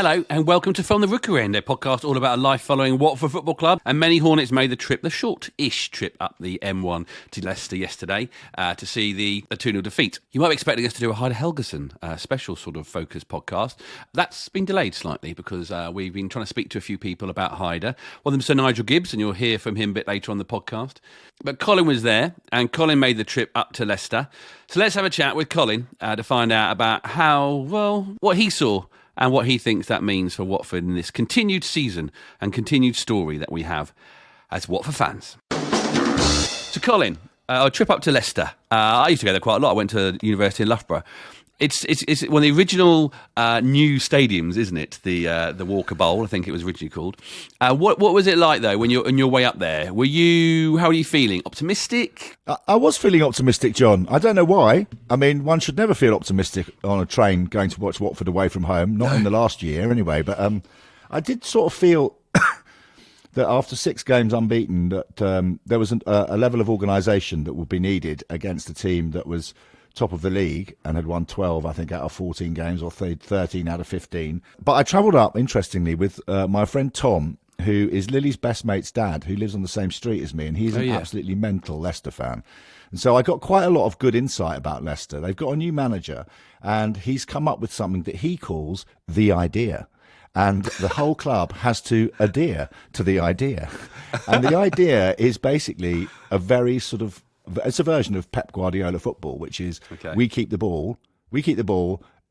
Hello and welcome to From the Rookery End, a podcast all about a life following Watford Football Club. And many Hornets made the trip, the short-ish trip up the M1 to Leicester yesterday to see the 2-0 defeat. You might be expecting us to do a Heider Helgeson special sort of focus podcast. That's been delayed slightly because we've been trying to speak to a few people about Heider. One of them Sir Nigel Gibbs, and you'll hear from him a bit later on the podcast. But Colin was there, and Colin made the trip up to Leicester. So let's have a chat with Colin to find out about what he saw and what he thinks that means for Watford in this continued season and continued story that we have as Watford fans. So Colin, a trip up to Leicester. I used to go there quite a lot. I went to university in Loughborough. It's one of the original new stadiums, isn't it? The Walker Bowl, I think it was originally called. What was it like though when you're on your way up there? How were you feeling? Optimistic? I was feeling optimistic, John. I don't know why. I mean, one should never feel optimistic on a train going to watch Watford away from home. Not in the last year, anyway. But I did sort of feel that after 6 games unbeaten, that there was a level of organisation that would be needed against a team that was top of the league and had won 12, I think, out of 14 games, or 13 out of 15. But I travelled up, interestingly, with my friend Tom, who is Lily's best mate's dad, who lives on the same street as me, and he's an absolutely mental Leicester fan. And so I got quite a lot of good insight about Leicester. They've got a new manager, and he's come up with something that he calls the idea. And the whole club has to adhere to the idea. And the idea is basically a very sort of, it's a version of Pep Guardiola football, which is we keep the ball,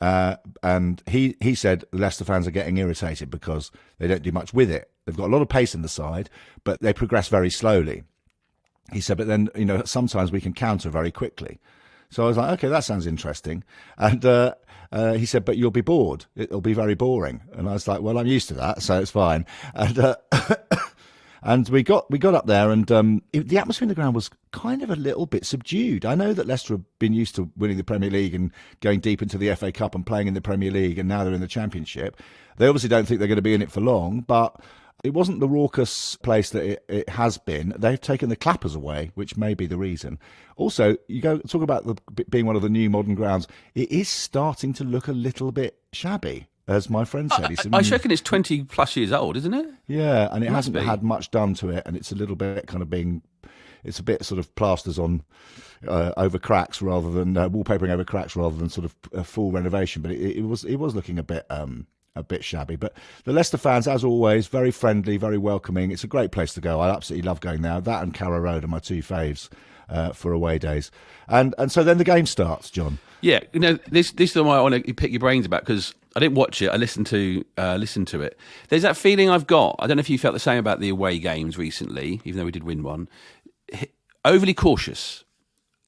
and he said the Leicester fans are getting irritated because they don't do much with it. They've got a lot of pace in the side, but they progress very slowly. He said, but then, sometimes we can counter very quickly. So I was like, okay, that sounds interesting. And he said, but you'll be bored. It'll be very boring. And I was like, well, I'm used to that, so it's fine. And and we got up there, and the atmosphere in the ground was kind of a little bit subdued. I know that Leicester have been used to winning the Premier League and going deep into the FA Cup and playing in the Premier League, and now they're in the Championship. They obviously don't think they're going to be in it for long, but it wasn't the raucous place that it has been. They've taken the clappers away, which may be the reason. Also, you go talk about being one of the new modern grounds. It is starting to look a little bit shabby, as my friend said. He said, I reckon it's 20 plus years old, isn't it? Yeah, and it hasn't had much done to it, and it's a little bit it's a bit sort of plasters on over cracks rather than wallpapering over cracks rather than sort of a full renovation. But it was looking a bit shabby. But the Leicester fans, as always, very friendly, very welcoming. It's a great place to go. I absolutely love going there. That and Carrow Road are my 2 faves for away days. And so then the game starts, John. Yeah, this is the one I want to pick your brains about, because I didn't watch it. I listened to it. There's that feeling I've got. I don't know if you felt the same about the away games recently, even though we did win one. Overly cautious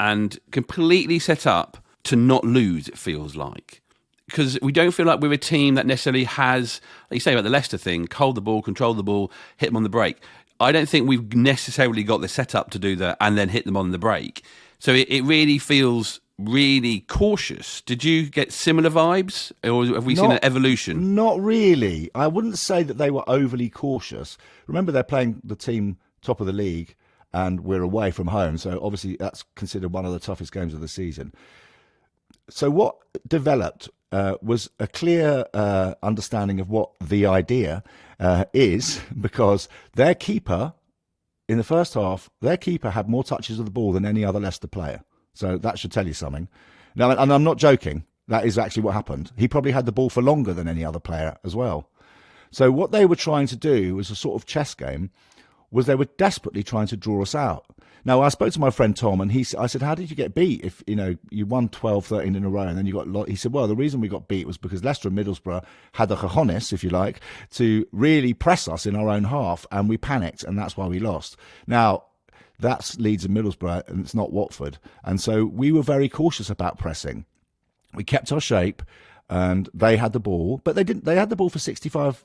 and completely set up to not lose, it feels like. Because we don't feel like we're a team that necessarily has, like you say about the Leicester thing, hold the ball, control the ball, hit them on the break. I don't think we've necessarily got the setup to do that and then hit them on the break. So it really feels really cautious. Did you get similar vibes, or have we seen an evolution? Not really. I wouldn't say that they were overly cautious. Remember, they're playing the team top of the league and we're away from home, so obviously that's considered one of the toughest games of the season. So what developed was a clear understanding of what the idea is, because their keeper, in the first half, had more touches of the ball than any other Leicester player. So that should tell you something. Now, and I'm not joking. That is actually what happened. He probably had the ball for longer than any other player as well. So what they were trying to do was a sort of chess game, was they were desperately trying to draw us out. Now, I spoke to my friend Tom, and I said, how did you get beat if, you won 12, 13 in a row, and then you got... He said, well, the reason we got beat was because Leicester and Middlesbrough had the cojones, if you like, to really press us in our own half, and we panicked, and that's why we lost. Now, that's Leeds and Middlesbrough, and it's not Watford. And so we were very cautious about pressing. We kept our shape, and they had the ball, but they had the ball for 65%,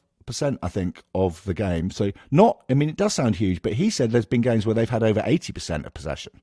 I think, of the game. So it does sound huge, but he said there's been games where they've had over 80% of possession.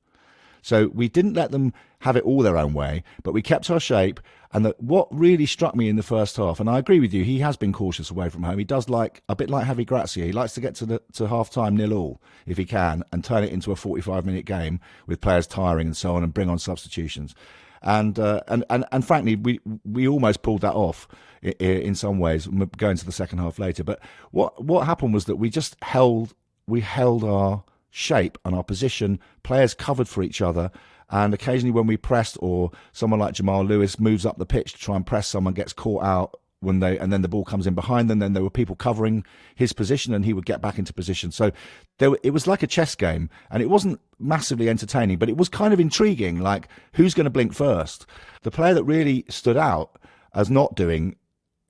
So we didn't let them have it all their own way, but we kept our shape. And what really struck me in the first half, and I agree with you, he has been cautious away from home. He does a bit like Javi Gracia. He likes to get to half-time 0-0 if he can, and turn it into a 45-minute game with players tiring and so on, and bring on substitutions. And frankly, we almost pulled that off in some ways, going to the second half later. But what happened was that we held our shape and our position. Players covered for each other, and occasionally when we pressed, or someone like Jamal Lewis moves up the pitch to try and press someone, gets caught out and then the ball comes in behind them, then there were people covering his position and he would get back into position. So it was like a chess game, and it wasn't massively entertaining, but it was kind of intriguing, like who's going to blink first. The player that really stood out as not doing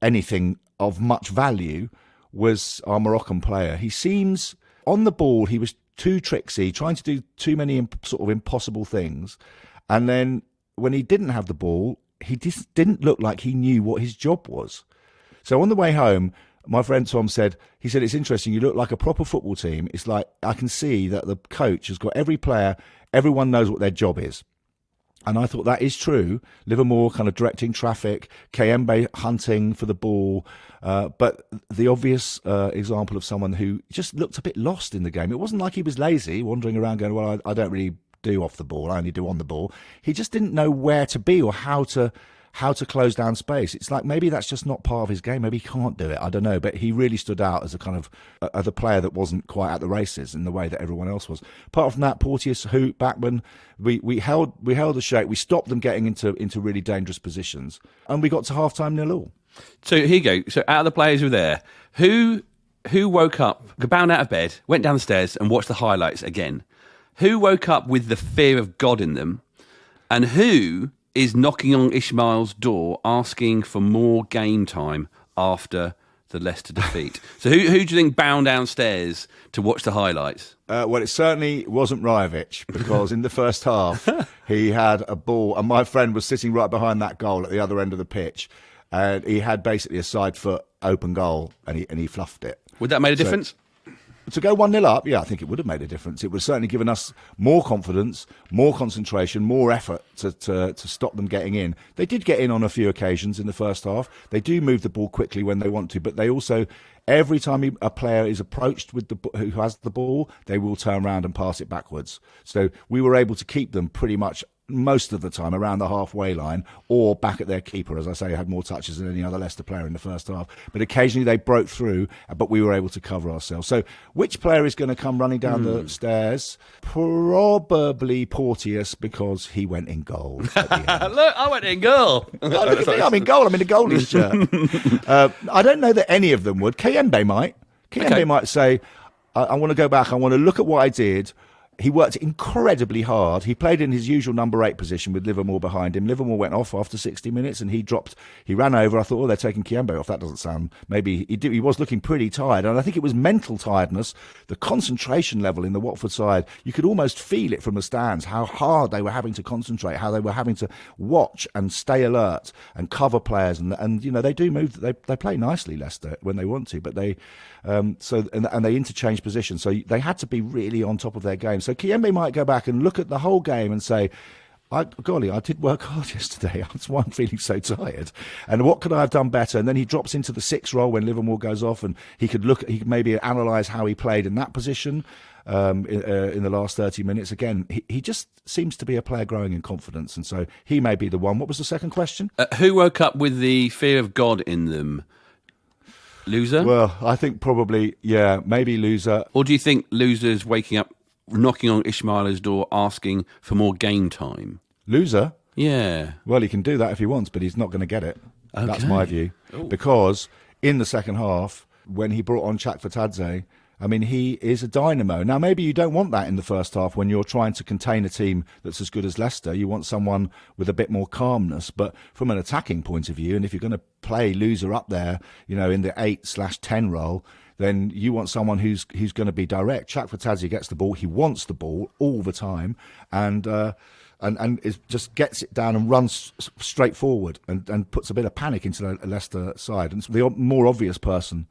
anything of much value was our Moroccan player. He seems, on the ball, he was too tricksy, trying to do too many sort of impossible things. And then when he didn't have the ball, he just didn't look like he knew what his job was. So on the way home, my friend Tom said, it's interesting, you look like a proper football team. It's like, I can see that the coach has got every player, everyone knows what their job is. And I thought that is true. Livermore kind of directing traffic, Kayembe hunting for the ball. But the obvious example of someone who just looked a bit lost in the game. It wasn't like he was lazy, wandering around going, well, I don't really do off the ball, I only do on the ball. He just didn't know where to be or how to close down space. It's like maybe that's just not part of his game. Maybe he can't do it. I don't know. But he really stood out as a kind of a player that wasn't quite at the races in the way that everyone else was. Apart from that, Porteous, Hoot, Bachmann, we held the shape. We stopped them getting into really dangerous positions, and we got to half-time 0-0. So here you go. So out of the players who were there, who woke up, bound out of bed, went down the stairs and watched the highlights again? Who woke up with the fear of God in them, and who is knocking on Ismail's door asking for more game time after the Leicester defeat? So who do you think bound downstairs to watch the highlights? Well, it certainly wasn't Rajovic, because in the first half he had a ball, and my friend was sitting right behind that goal at the other end of the pitch, and he had basically a side foot open goal, and he fluffed it. Would that make a difference? To go 1-0 up, yeah, I think it would have made a difference. It would have certainly given us more confidence, more concentration, more effort to stop them getting in. They did get in on a few occasions in the first half. They do move the ball quickly when they want to, but they also, every time a player is approached with who has the ball, they will turn around and pass it backwards. So we were able to keep them pretty much most of the time around the halfway line or back at their keeper. As I say, had more touches than any other Leicester player in the first half. But occasionally they broke through, but we were able to cover ourselves. So which player is going to come running down the stairs? Probably Porteous, because he went in goal at the end. Look, I went in goal. Look at me, I'm in goal. I'm in a goalie's shirt. I don't know that any of them would. Kayembe might. Kayembe might say, I want to go back. I want to look at what I did. He worked incredibly hard. He played in his usual number 8 position with Livermore behind him. Livermore went off after 60 minutes and he ran over. I thought, oh, they're taking Kayembe off. That doesn't sound, maybe he was looking pretty tired. And I think it was mental tiredness, the concentration level in the Watford side. You could almost feel it from the stands, how hard they were having to concentrate, how they were having to watch and stay alert and cover players. And you know, they do move, they play nicely, Leicester, when they want to, but they, and they interchange positions. So they had to be really on top of their game. So Kayembe might go back and look at the whole game and say, golly, I did work hard yesterday. That's why I'm feeling so tired. And what could I have done better? And then he drops into the 6 role when Livermore goes off, and he could maybe analyse how he played in that position in the last 30 minutes. Again, he just seems to be a player growing in confidence, and so he may be the one. What was the second question? Who woke up with the fear of God in them? Loser? Well, I think probably, yeah, maybe Loser. Or do you think Loser's waking up, knocking on Ismail's door, asking for more game time? Loser? Yeah. Well, he can do that if he wants, but he's not going to get it. Okay. That's my view. Ooh. Because in the second half, when he brought on Chakvetadze, I mean, he is a dynamo. Now, maybe you don't want that in the first half when you're trying to contain a team that's as good as Leicester. You want someone with a bit more calmness. But from an attacking point of view, and if you're going to play Loser up there, you know, in the 8/10 role, then you want someone who's going to be direct. Chakvetadze gets the ball. He wants the ball all the time. And it just gets it down and runs straight forward and puts a bit of panic into the Leicester side. And the more obvious person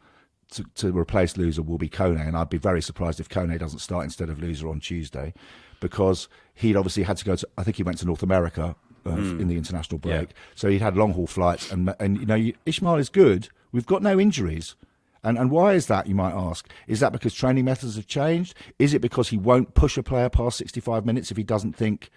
to replace Loser will be Kone, and I'd be very surprised if Kone doesn't start instead of Loser on Tuesday, because he'd obviously had to go to, I think he went to North America in the international break, so he'd had long haul flights, and you know, Ismail is good. We've got no injuries. And why is that, you might ask? Is that because training methods have changed? Is it because he won't push a player past 65 minutes if he doesn't think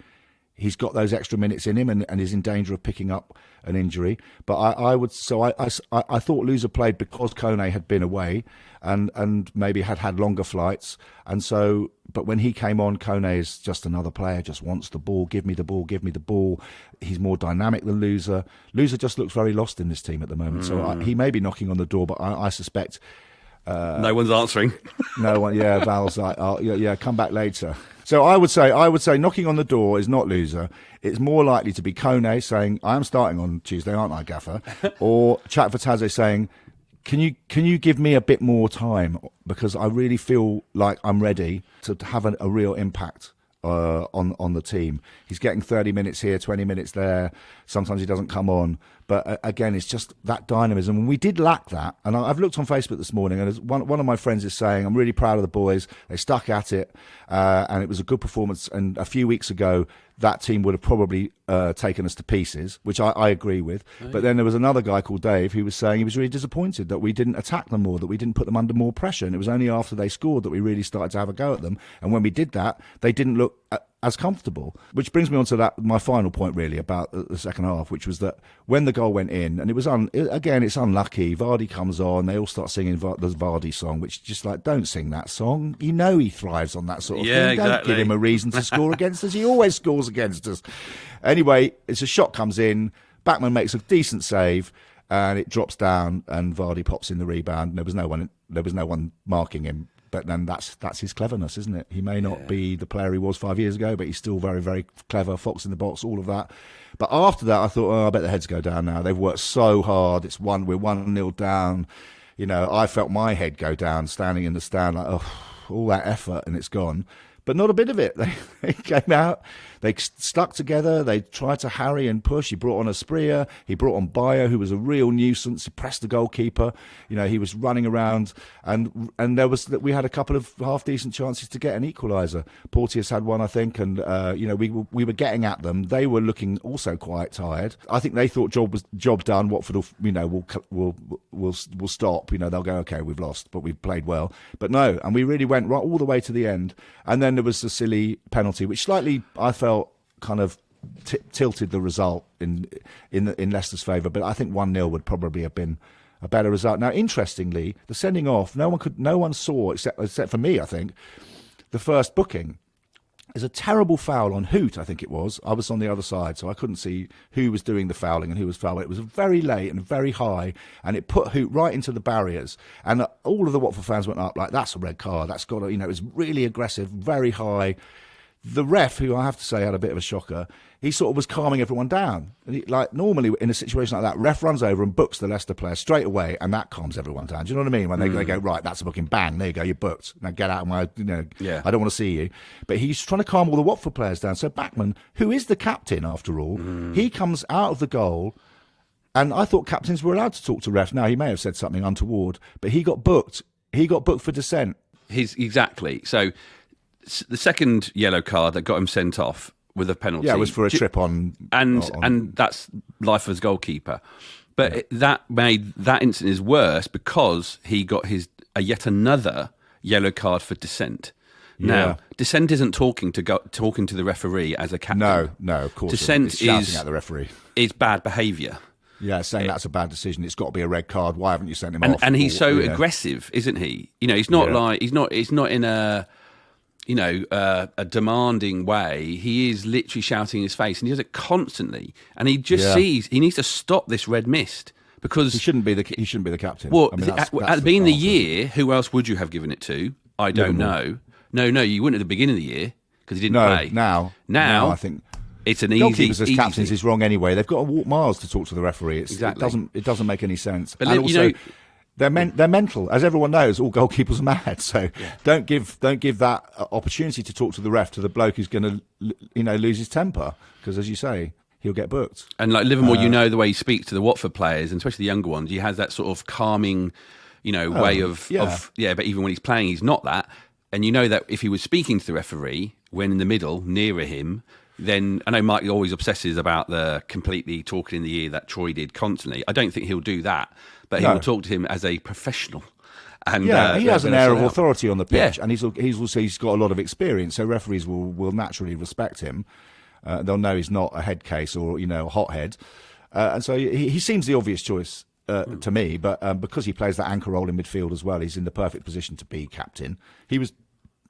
he's got those extra minutes in him and is in danger of picking up an injury. But I thought Loser played because Kone had been away and maybe had longer flights. And so, but when he came on, Kone is just another player, just wants the ball, give me the ball, give me the ball. He's more dynamic than Loser. Loser just looks very lost in this team at the moment. So he may be knocking on the door, but I suspect... no one's answering. No one, yeah, Val's like, come back later. So I would say knocking on the door is not Loser. It's more likely to be Kone saying, I am starting on Tuesday, aren't I, Gaffer? Or Chakvetadze saying, can you give me a bit more time? Because I really feel like I'm ready to have a real impact on the team. He's getting 30 minutes here, 20 minutes there. Sometimes he doesn't come on. But again, it's just that dynamism. And we did lack that. And I've looked on Facebook this morning, and one of my friends is saying, I'm really proud of the boys. They stuck at it, and it was a good performance. And a few weeks ago, that team would have probably taken us to pieces, which I agree with. But then there was another guy called Dave who was saying he was really disappointed that we didn't attack them more, that we didn't put them under more pressure. And it was only after they scored that we really started to have a go at them. And when we did that, they didn't look as comfortable. Which brings me on to my final point, really, about the second half, which was that when the goal went in, and it was again, it's unlucky. Vardy comes on, they all start singing the Vardy song, which is just like, don't sing that song. You know he thrives on that sort of thing. Exactly. Don't give him a reason to score against us. He always scores against us. Anyway, it's a shot comes in. Bachmann makes a decent save, and it drops down, and Vardy pops in the rebound. There was no one marking him. But then that's his cleverness, isn't it? He may not be the player he was 5 years ago, but he's still very, very clever, fox in the box, all of that. But after that, I thought, I bet the heads go down now. They've worked so hard. We're 1-0 down. You know, I felt my head go down standing in the stand, like, oh, all that effort, and it's gone. But not a bit of it. They came out, they stuck together, they tried to harry and push. He brought on Asprilla, he brought on Bayo, who was a real nuisance. He pressed the goalkeeper. You know, he was running around, and we had a couple of half decent chances to get an equaliser. Porteous had one, I think, and we were getting at them. They were looking also quite tired. I think they thought job done. Watford will stop. You know, they'll go, okay, we've lost, but we've played well. But no, and we really went right all the way to the end. And then there was the silly penalty, which slightly, I felt, kind of tilted the result in Leicester's favour. But I think 1-0 would probably have been a better result. Now, interestingly, the sending off, no one saw except for me, I think, the first booking. There's a terrible foul on Hoot, I think it was. I was on the other side, so I couldn't see who was doing the fouling and who was fouling. It was very late and very high, and it put Hoot right into the barriers. And all of the Watford fans went up like, that's a red card. That's got to, it was really aggressive, very high. The ref, who I have to say had a bit of a shocker, he sort of was calming everyone down. And like normally in a situation like that, ref runs over and books the Leicester player straight away, and that calms everyone down. Do you know what I mean? When they go, right, that's a booking, bang, there you go, you're booked. Now get out of my, I don't want to see you. But he's trying to calm all the Watford players down. So Bachmann, who is the captain after all, he comes out of the goal. And I thought captains were allowed to talk to ref. Now, he may have said something untoward, but he got booked. He got booked for dissent. Exactly. So the second yellow card that got him sent off with a penalty. Yeah, it was for a trip on... And that's life as goalkeeper. But that made that incident is worse because he got yet another yellow card for dissent. Now, dissent isn't talking to the referee as a captain. No, of course. Dissent is shouting at the referee. Is bad behaviour. Yeah, saying that's a bad decision. It's got to be a red card. Why haven't you sent him off? And he's so aggressive, isn't he? You know, he's not like he's not in a a demanding way. He is literally shouting in his face, and he does it constantly. And he just sees he needs to stop this red mist because he shouldn't be the captain. Well, I mean, that's at the beginning of the year, who else would you have given it to? I don't know. No, you wouldn't at the beginning of the year because he didn't play. Now, I think it's an goalkeepers easy. as captains is wrong anyway. They've got to walk miles to talk to the referee. Exactly. It doesn't make any sense. But and also, they're mental, as everyone knows. All goalkeepers are mad, so don't give that opportunity to talk to the ref to the bloke who's going to lose his temper because, as you say, he'll get booked. And like Livermore, the way he speaks to the Watford players, and especially the younger ones, he has that sort of calming, way of. But even when he's playing, he's not that. And you know that if he was speaking to the referee when in the middle, nearer him, then I know Mike always obsesses about the completely talking in the ear that Troy did constantly. I don't think he'll do that, but he will talk to him as a professional. And he has an air of authority on the pitch, and he's got a lot of experience, so referees will naturally respect him. They'll know he's not a head case or a hothead, and so he seems the obvious choice to me. But because he plays that anchor role in midfield as well, he's in the perfect position to be captain.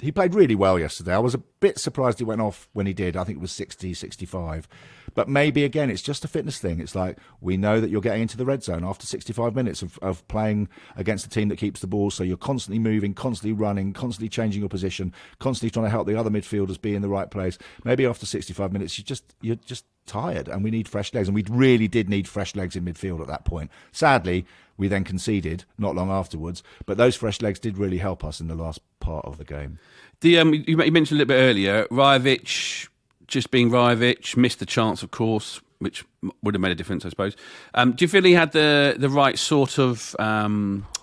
He played really well yesterday. I was a bit surprised he went off when he did. I think it was 60, 65. But maybe, again, it's just a fitness thing. It's like, we know that you're getting into the red zone after 65 minutes of playing against a team that keeps the ball. So you're constantly moving, constantly running, constantly changing your position, constantly trying to help the other midfielders be in the right place. Maybe after 65 minutes, you're just tired, and we need fresh legs. And we really did need fresh legs in midfield at that point. Sadly, we then conceded not long afterwards, but those fresh legs did really help us in the last part of the game. You mentioned a little bit earlier, Rajovic, just being Rajovic, missed the chance, of course, which would have made a difference, I suppose. Do you feel he had the right sort of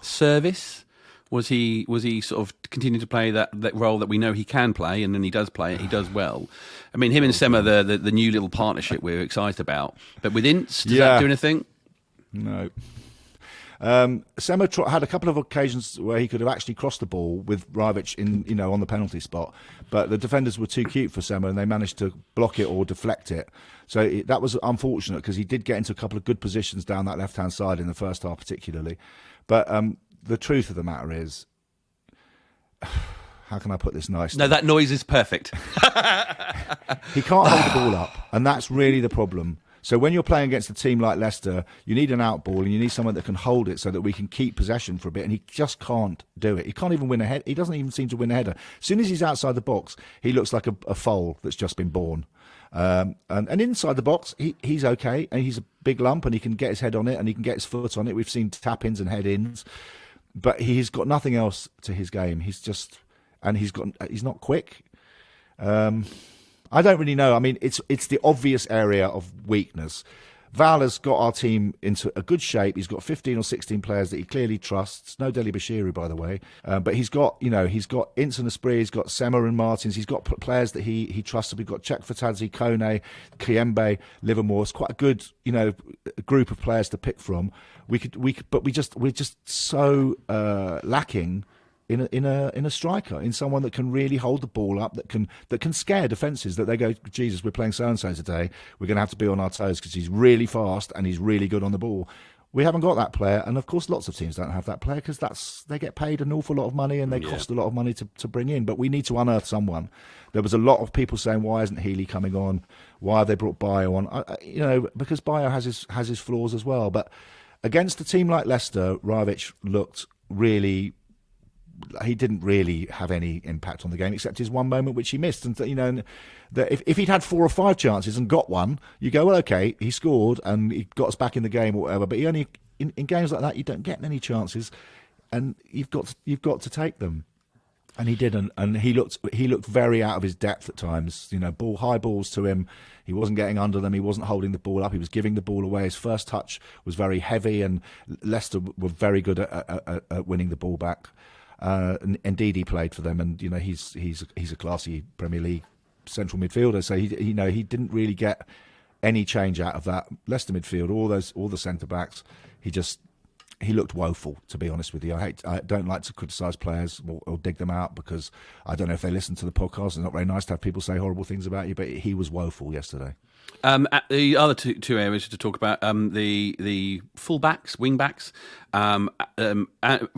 service? Was he sort of continuing to play that role that we know he can play, and then he does play it, he does well? I mean, him and Sema, the new little partnership we're excited about. But with Ince, does that do anything? No. Sema had a couple of occasions where he could have actually crossed the ball with Rajovic on the penalty spot, but the defenders were too cute for Sema and they managed to block it or deflect it. So that was unfortunate, because he did get into a couple of good positions down that left-hand side in the first half particularly. But the truth of the matter is, how can I put this nicely? No, that noise is perfect. He can't hold the ball up, and that's really the problem. So when you're playing against a team like Leicester, you need an out ball and you need someone that can hold it so that we can keep possession for a bit, and he just can't do it. He can't even win a head. He doesn't even seem to win a header. As soon as he's outside the box, he looks like a foal that's just been born. And inside the box, he's okay, and he's a big lump, and he can get his head on it and he can get his foot on it. We've seen tap-ins and head-ins, but he's got nothing else to his game. He's not quick. I don't really know. I mean, it's the obvious area of weakness. Val has got our team into a good shape. He's got 15 or 16 players that he clearly trusts. No Deli Bashiru, by the way. But he's got Ince and Esprit, he's got Sema and Martins. He's got players that he trusts. We've got Czech Fatadzi, Kone, Kiembe, Livermore. It's quite a good, group of players to pick from. But we're just so lacking in a striker, in someone that can really hold the ball up, that can scare defences, that they go, Jesus, we're playing so-and-so today, we're going to have to be on our toes because he's really fast and he's really good on the ball. We haven't got that player, and of course lots of teams don't have that player because they get paid an awful lot of money and they cost a lot of money to bring in. But we need to unearth someone. There was a lot of people saying, why isn't Healy coming on? Why have they brought Bayo on? Because Bayo has his flaws as well. But against a team like Leicester, Rajovic looked really... He didn't really have any impact on the game except his one moment which he missed. And if he'd had 4 or 5 chances and got one, you go, well, okay, he scored and he got us back in the game or whatever. But he only in games like that, you don't get many chances, and you've got to take them. And he didn't, and he looked very out of his depth at times. High balls to him, he wasn't getting under them, he wasn't holding the ball up, he was giving the ball away. His first touch was very heavy, and Leicester were very good at winning the ball back. Indeed, he played for them, and he's a classy Premier League central midfielder. So he didn't really get any change out of that Leicester midfield. All the centre backs, he looked woeful, to be honest with you. I don't like to criticise players or dig them out, because I don't know if they listen to the podcast. It's not very nice to have people say horrible things about you, but he was woeful yesterday. The other two areas to talk about, the full-backs, wing-backs, Ryan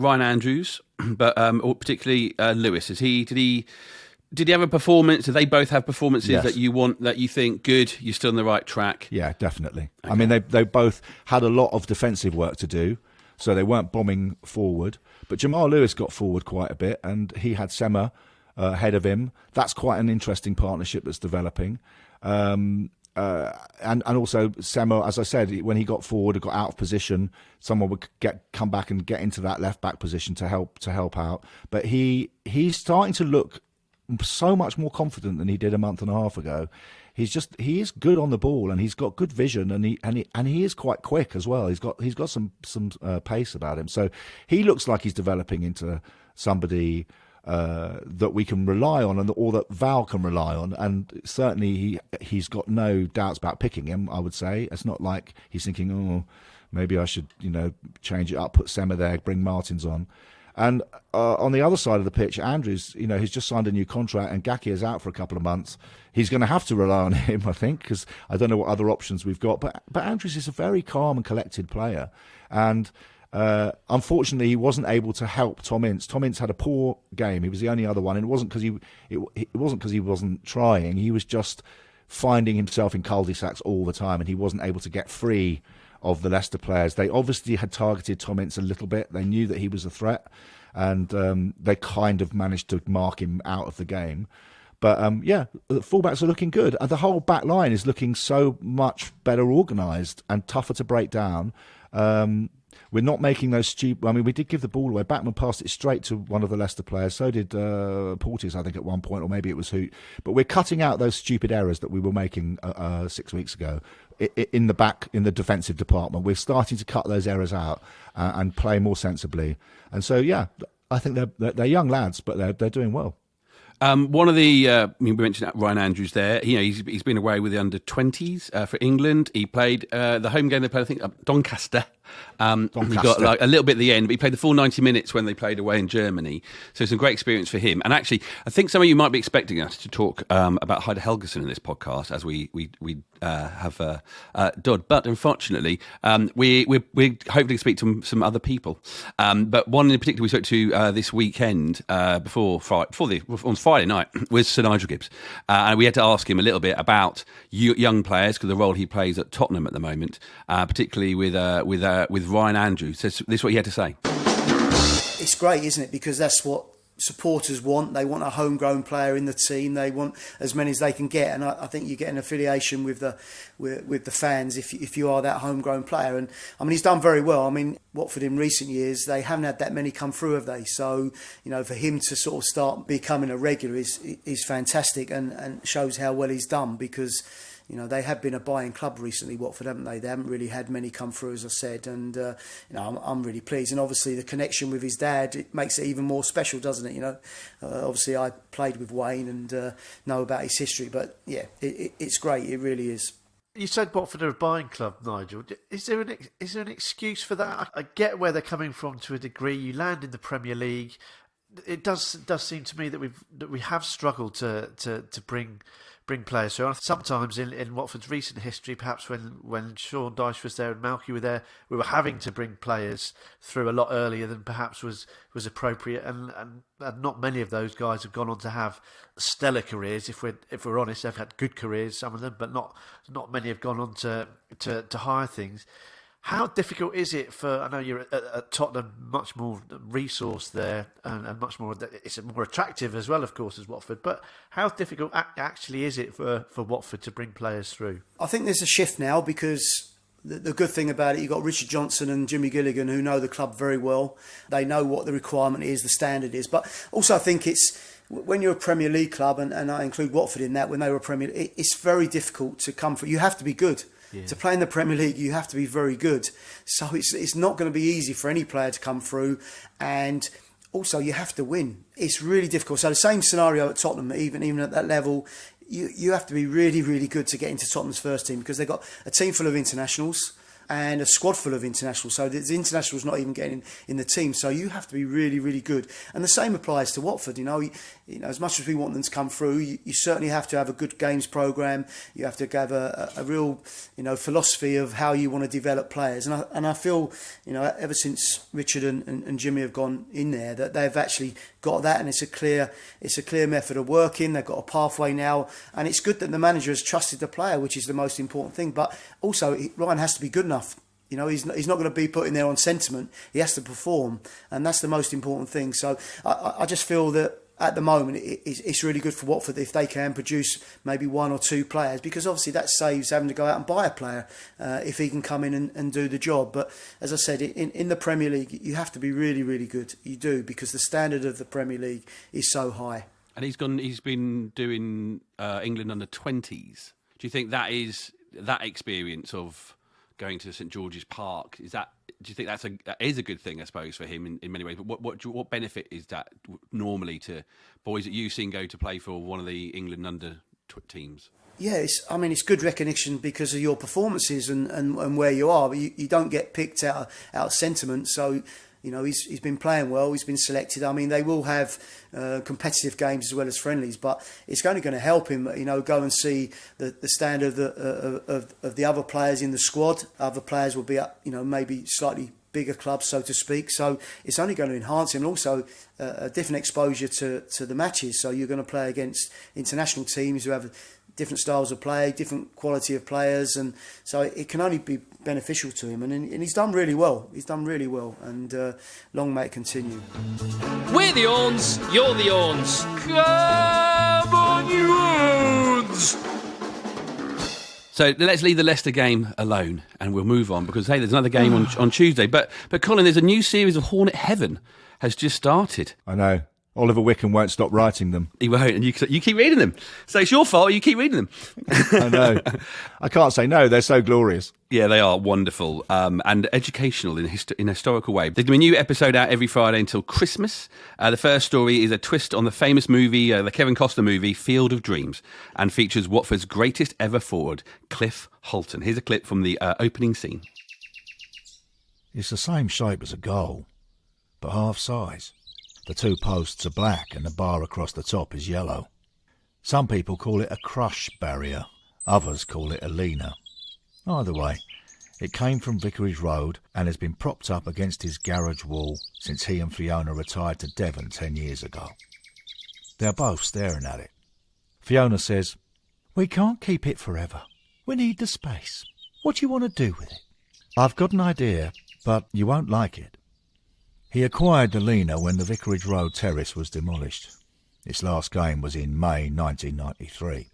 Andrews, but particularly Lewis. Did he have a performance? Do they both have performances that you want, that you think, good, you're still on the right track? Yeah, definitely. Okay. I mean, they both had a lot of defensive work to do, so they weren't bombing forward. But Jamal Lewis got forward quite a bit, and he had Sema ahead of him. That's quite an interesting partnership that's developing. And also Sema, as I said, when he got forward and got out of position, someone would come back and get into that left back position to help out. But he's starting to look so much more confident than he did a month and a half ago. He is good on the ball, and he's got good vision, and he is quite quick as well. He's got some pace about him. So he looks like he's developing into somebody that we can rely on, or that Val can rely on. And certainly he's got no doubts about picking him, I would say. It's not like he's thinking, oh, maybe I should change it up, put Sema there, bring Martins on. And on the other side of the pitch, Andrews, he's just signed a new contract, and Gaki is out for a couple of months. He's going to have to rely on him, I think, because I don't know what other options we've got. But Andrews is a very calm and collected player, and unfortunately, he wasn't able to help Tom Ince. Tom Ince had a poor game. He was the only other one, and it wasn't because he wasn't trying. He was just finding himself in cul-de-sacs all the time, and he wasn't able to get free of the Leicester players. They obviously had targeted Tom Ince a little bit. They knew that he was a threat, and they kind of managed to mark him out of the game. But the fullbacks are looking good. The whole back line is looking so much better organised and tougher to break down. We're not making those stupid... I mean, we did give the ball away. Bachmann passed it straight to one of the Leicester players. So did Porteous, I think, at one point, or maybe it was Hoot. But we're cutting out those stupid errors that we were making 6 weeks ago in the defensive department. We're starting to cut those errors out and play more sensibly. And so, I think they're young lads, but they're doing well. One of the, we mentioned Ryan Andrews there. He's been away with the under-20s for England. He played the home game they played, I think, Doncaster. He got a little bit at the end, but he played the full 90 minutes when they played away in Germany. So it's a great experience for him. And actually, I think some of you might be expecting us to talk about Heide Helguson in this podcast, as we have done. But unfortunately, we hopefully speak to some other people. But one in particular we spoke to this weekend on Friday night was Sir Nigel Gibbs. And we had to ask him a little bit about young players, because the role he plays at Tottenham at the moment, particularly with Ryan Andrews. So this is what he had to say. It's great, isn't it? Because that's what supporters want. They want a homegrown player in the team. They want as many as they can get, and I think you get an affiliation with the fans if you are that homegrown player. And I mean, he's done very well. I mean, Watford in recent years, they haven't had that many come through, have they? So for him to sort of start becoming a regular is fantastic, and shows how well he's done, because they have been a buying club recently, Watford, haven't they? They haven't really had many come through, as I said, and I'm really pleased. And obviously the connection with his dad, it makes it even more special, doesn't it? Obviously I played with Wayne and know about his history, but it's great. It really is. You said Watford are a buying club, Nigel. Is there an excuse for that? I get where they're coming from to a degree. You land in the Premier League. It does seem to me that we have struggled to bring players through. Sometimes in Watford's recent history, perhaps when Sean Dyche was there and Malky were there, we were having to bring players through a lot earlier than perhaps was appropriate, and not many of those guys have gone on to have stellar careers. If we're honest, they've had good careers, some of them, but not many have gone on to higher things. How difficult is it I know you're at Tottenham, much more resource there, and much more, it's more attractive as well, of course, as Watford, but how difficult actually is it for Watford to bring players through? I think there's a shift now, because the good thing about it, you've got Richard Johnson and Jimmy Gilligan, who know the club very well. They know what the requirement is, the standard is, but also I think it's, when you're a Premier League club, and I include Watford in that, when they were Premier League, it's very difficult to come through. You have to be good. Yeah. To play in the Premier League, you have to be very good. So it's not going to be easy for any player to come through, and also you have to win. It's really difficult. So the same scenario at Tottenham, even at that level, you have to be really, really good to get into Tottenham's first team, because they've got a team full of internationals and a squad full of internationals. So the internationals not even getting in the team. So you have to be really, really good. And the same applies to Watford. As much as we want them to come through, you certainly have to have a good games programme. You have to have a real, philosophy of how you want to develop players. And I feel, ever since Richard and Jimmy have gone in there, that they've actually got that, and it's a clear method of working. They've got a pathway now, and it's good that the manager has trusted the player, which is the most important thing. But also, Ryan has to be good enough. He's not going to be put in there on sentiment. He has to perform, and that's the most important thing. So I just feel that at the moment it's really good for Watford if they can produce maybe one or two players, because obviously that saves having to go out and buy a player if he can come in and do the job. But as I said, in the Premier League, you have to be really, really good. You do, because the standard of the Premier League is so high. And he's been doing England under-20s. Do you think that experience of going to St George's Park, do you think that is a good thing, I suppose, for him in many ways? But what benefit is that normally to boys that you've seen go to play for one of the England under teams? Yeah, it's good recognition because of your performances and where you are, but you don't get picked out of sentiment. So You know, he's been playing well. He's been selected. I mean, they will have competitive games as well as friendlies, but it's only going to help him. You know, go and see the standard of the other players in the squad. Other players will be up, you know, maybe slightly bigger clubs, so to speak. So it's only going to enhance him, and also a different exposure to the matches. So you're going to play against international teams who have different styles of play, different quality of players, and so it can only be beneficial to him. And he's done really well. He's done really well, and long may it continue. We're the ORNS, you're the ORNS. Come on, you ORNS! So let's leave the Leicester game alone and we'll move on because, hey, there's another game on Tuesday. But Colin, there's a new series of Hornet Heaven has just started. I know. Oliver Wickham won't stop writing them. He won't, and you keep reading them. So it's your fault, you keep reading them. I know. I can't say no, they're so glorious. Yeah, they are wonderful and educational in a historical way. There's going to be a new episode out every Friday until Christmas. The first story is a twist on the famous movie, the Kevin Costner movie, Field of Dreams, and features Watford's greatest ever forward, Cliff Holton. Here's a clip from the opening scene. It's the same shape as a goal, but half size. The two posts are black and the bar across the top is yellow. Some people call it a crush barrier, others call it a leaner. Either way, it came from Vicarage Road and has been propped up against his garage wall since he and Fiona retired to Devon 10 years ago. They're both staring at it. Fiona says, "We can't keep it forever. We need the space. What do you want to do with it?" "I've got an idea, but you won't like it." He acquired the Leaner when the Vicarage Road terrace was demolished. Its last game was in May 1993.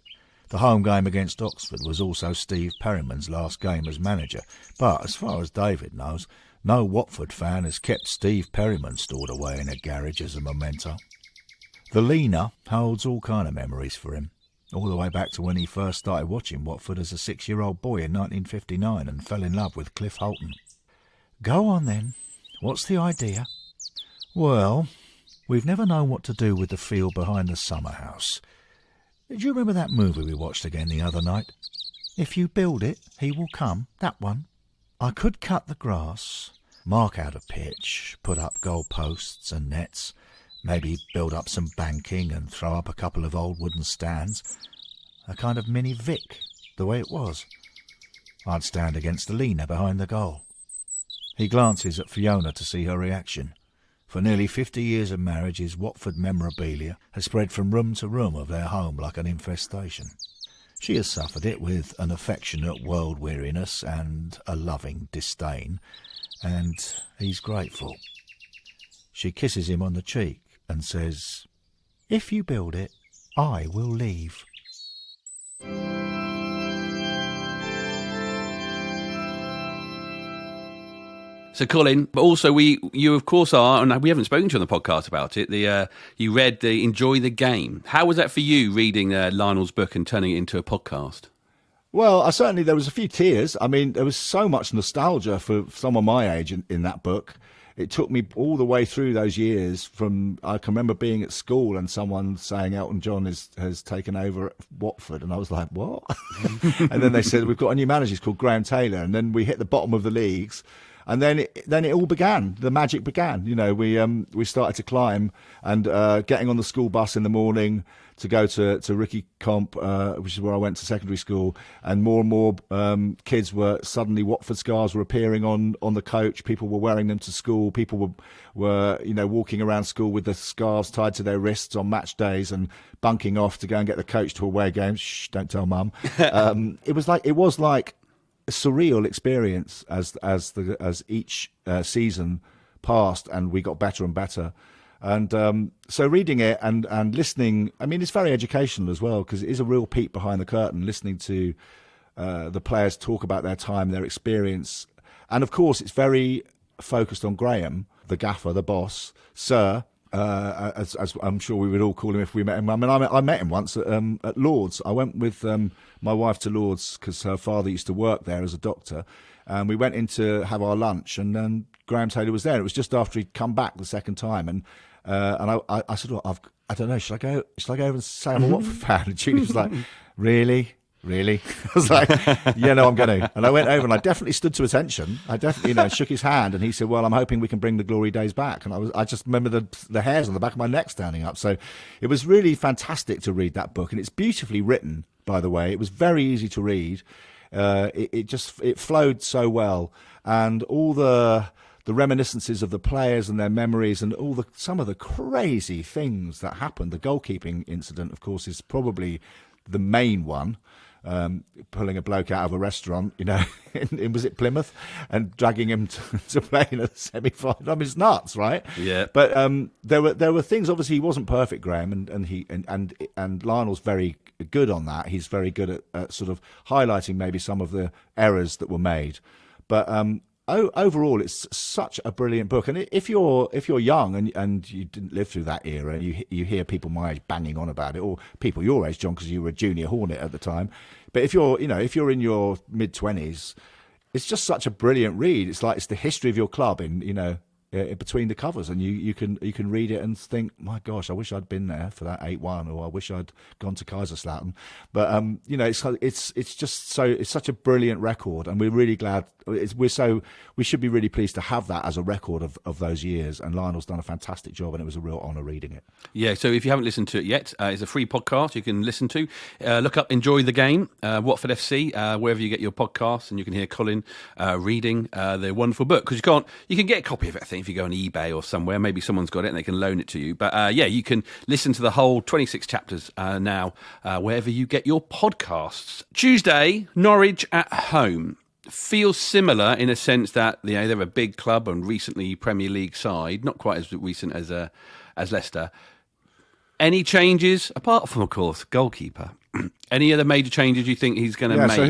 The home game against Oxford was also Steve Perryman's last game as manager, but as far as David knows, no Watford fan has kept Steve Perryman stored away in a garage as a memento. The Leaner holds all kind of memories for him, all the way back to when he first started watching Watford as a 6-year-old boy in 1959 and fell in love with Cliff Holton. "Go on then. What's the idea?" "Well, we've never known what to do with the field behind the summer house. Do you remember that movie we watched again the other night? If you build it, he will come, that one. I could cut the grass, mark out a pitch, put up goal posts and nets, maybe build up some banking and throw up a couple of old wooden stands. A kind of mini Vic, the way it was. I'd stand against the Leaner behind the goal." He glances at Fiona to see her reaction. For nearly 50 years of marriage, his Watford memorabilia has spread from room to room of their home like an infestation. She has suffered it with an affectionate world-weariness and a loving disdain, and he's grateful. She kisses him on the cheek and says, "If you build it, I will leave." So, Colin, but also you of course are, and we haven't spoken to you on the podcast about it. You read the Enjoy the Game. How was that for you, reading Lionel's book and turning it into a podcast? Well, there was a few tears. I mean, there was so much nostalgia for someone my age in that book. It took me all the way through those years. I can remember being at school and someone saying Elton John has taken over at Watford, and I was like, what? And then they said, we've got a new manager, he's called Graham Taylor, and then we hit the bottom of the leagues. And then it all began. The magic began. You know, we started to climb and getting on the school bus in the morning to go to Ricky Comp, which is where I went to secondary school. And more kids suddenly Watford scarves were appearing on the coach. People were wearing them to school. People were walking around school with the scarves tied to their wrists on match days and bunking off to go and get the coach to away games. Shh, don't tell mum. It was like a surreal experience as each season passed and we got better and better. And so reading it and listening, I mean, it's very educational as well, because it is a real peek behind the curtain, listening to the players talk about their time, their experience. And of course, it's very focused on Graham, the gaffer, the boss, Sir, as I'm sure we would all call him if we met him. I mean, I met him once at Lord's. I went with my wife to Lord's because her father used to work there as a doctor. And we went in to have our lunch, and then Graham Taylor was there. It was just after he'd come back the second time, and I said, "Well, I don't know. Should I go over and say I'm a Watford fan?" And Julie was like, "Really?" really? I was like, yeah, no, I'm going to. And I went over and I definitely stood to attention. I definitely, shook his hand, and he said, well, I'm hoping we can bring the glory days back. And I just remember the hairs on the back of my neck standing up. So it was really fantastic to read that book, and it's beautifully written, by the way. It was very easy to read. It flowed so well, and all the reminiscences of the players and their memories, and some of the crazy things that happened. The goalkeeping incident, of course, is probably the main one. Pulling a bloke out of a restaurant, was it Plymouth, and dragging him to play in a semi-final. I mean, it's nuts, right? Yeah. But there were things. Obviously, he wasn't perfect, Graham, and Lionel's very good on that. He's very good at sort of highlighting maybe some of the errors that were made. But overall, it's such a brilliant book. And if you're young and you didn't live through that era, and you hear people my age banging on about it, or people your age, John, because you were a junior Hornet at the time. But if you're in your mid-20s, it's just such a brilliant read. It's like it's the history of your club in between the covers, and you can read it and think, my gosh, I wish I'd been there for that 8-1, or I wish I'd gone to Kaiserslautern. But it's just it's such a brilliant record, and we're really glad. We should be really pleased to have that as a record of those years. And Lionel's done a fantastic job, and it was a real honour reading it. Yeah, so if you haven't listened to it yet, it's a free podcast you can listen to. Look up Enjoy the Game, Watford FC, wherever you get your podcasts, and you can hear Colin reading their wonderful book. Because you can get a copy of it, I think, if you go on eBay or somewhere. Maybe someone's got it and they can loan it to you. But you can listen to the whole 26 chapters now, wherever you get your podcasts. Tuesday, Norwich at home. Feels similar in a sense that they're a big club and recently Premier League side, not quite as recent as Leicester. Any changes apart from, of course, goalkeeper? Any other major changes you think he's going to make? So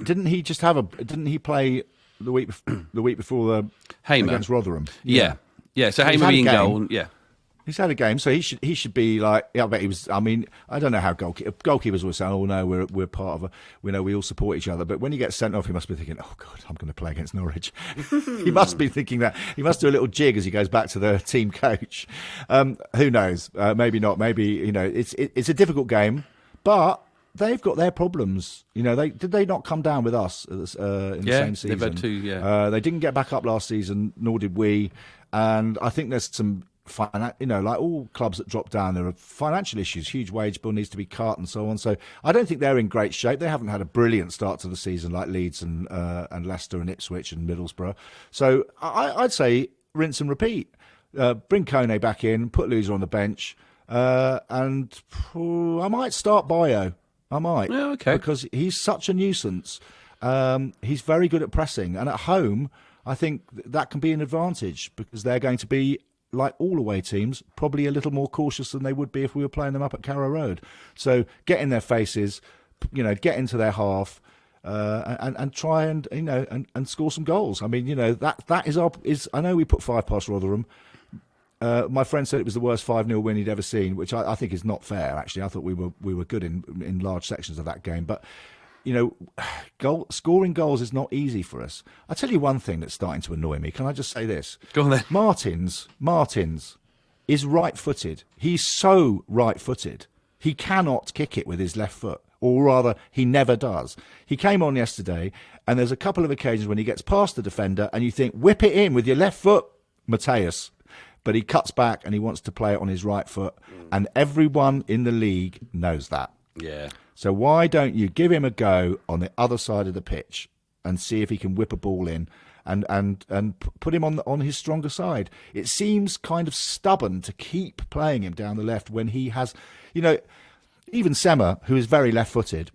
didn't he play the week before the Hamer against Rotherham? Yeah. So Hamer being goal, yeah. He's had a game, so he should be like. Yeah, I bet he was. I mean, I don't know how goalkeepers were saying, "Oh no, we're part of we all support each other." But when he gets sent off, he must be thinking, "Oh God, I'm going to play against Norwich." He must be thinking that. He must do a little jig as he goes back to the team coach. Who knows? Maybe not. Maybe it's a difficult game, but they've got their problems. Did they not come down with us in the same season? They've had two. Yeah, they didn't get back up last season, nor did we. And I think there's some. Like all clubs that drop down, there are financial issues. Huge wage bill needs to be cut, and so on. So I don't think they're in great shape. They haven't had a brilliant start to the season like Leeds and Leicester and Ipswich and Middlesbrough. So I'd say rinse and repeat. Bring Kone back in, put Loser on the bench, and I might start Bayo. I might, okay, because he's such a nuisance. He's very good at pressing, and at home, I think that can be an advantage because they're going to be, like all away teams, probably a little more cautious than they would be if we were playing them up at Carrow Road. So get in their faces, get into their half, and try and score some goals. I mean, that is I know we put 5 past Rotherham. My friend said it was the worst 5-0 win he'd ever seen, which I think is not fair. Actually, I thought we were good in large sections of that game, but. Scoring goals is not easy for us. I'll tell you one thing that's starting to annoy me. Can I just say this? Go on then. Martins is right-footed. He's so right-footed. He cannot kick it with his left foot. Or rather, he never does. He came on yesterday, and there's a couple of occasions when he gets past the defender, and you think, whip it in with your left foot, Mateus. But he cuts back, and he wants to play it on his right foot. And everyone in the league knows that. Yeah. So why don't you give him a go on the other side of the pitch and see if he can whip a ball in and put him on his stronger side? It seems kind of stubborn to keep playing him down the left when he has, even Sema, who is very left-footed,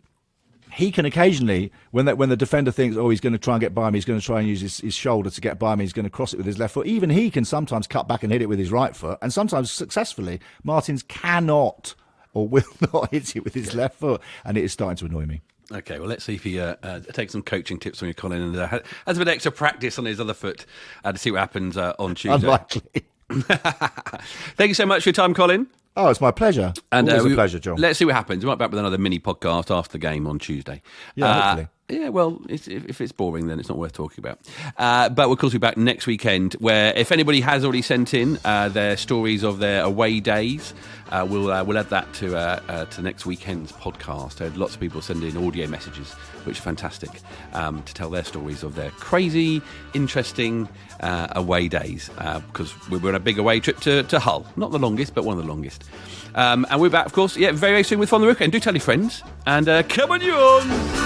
he can occasionally, when the defender thinks, oh, he's going to try and get by me, he's going to try and use his shoulder to get by me, he's going to cross it with his left foot. Even he can sometimes cut back and hit it with his right foot, and sometimes successfully. Martins cannot or will not hit it with his left foot, and it is starting to annoy me. Okay, well, let's see if he takes some coaching tips from you, Colin, and has a bit extra practice on his other foot to see what happens on Tuesday. Unlikely. Thank you so much for your time, Colin. Oh, it's my pleasure. And always a pleasure, John. Let's see what happens. We might be back with another mini podcast after the game on Tuesday. Yeah, hopefully. Yeah, well, if it's boring, then it's not worth talking about. But we'll, of course, be back next weekend, where if anybody has already sent in their stories of their away days, we'll add that to next weekend's podcast. I had lots of people send in audio messages, which are fantastic, to tell their stories of their crazy, interesting away days, because we're on a big away trip to Hull. Not the longest, but one of the longest. And we're back, of course, very, very soon with From the Rookery. And do tell your friends. And come on, you on!